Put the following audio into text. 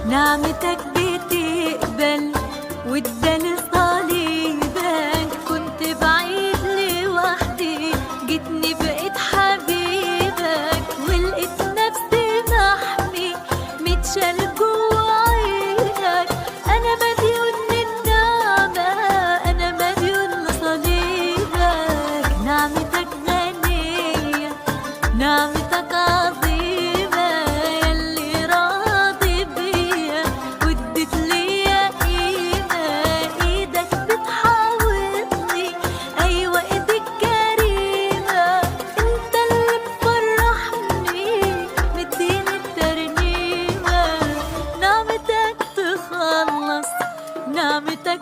نعمتك بتقبل واداني صليبك، كنت بعيد لوحدي جيتني بقيت حبيبك، ولقيت نفسي محمي متشال جوا عينك. انا مديون للنعمة، انا مديون لصليبك. نعمتك غنية، نعمتك عظيمة، يلي راضي بيا واديت ليا قيمة. ايدك بتحاوطني، ايوه ايدك كريمة، انت اللي مفرحني مديني الترنيمة. نعمتك تخلص، نعمتك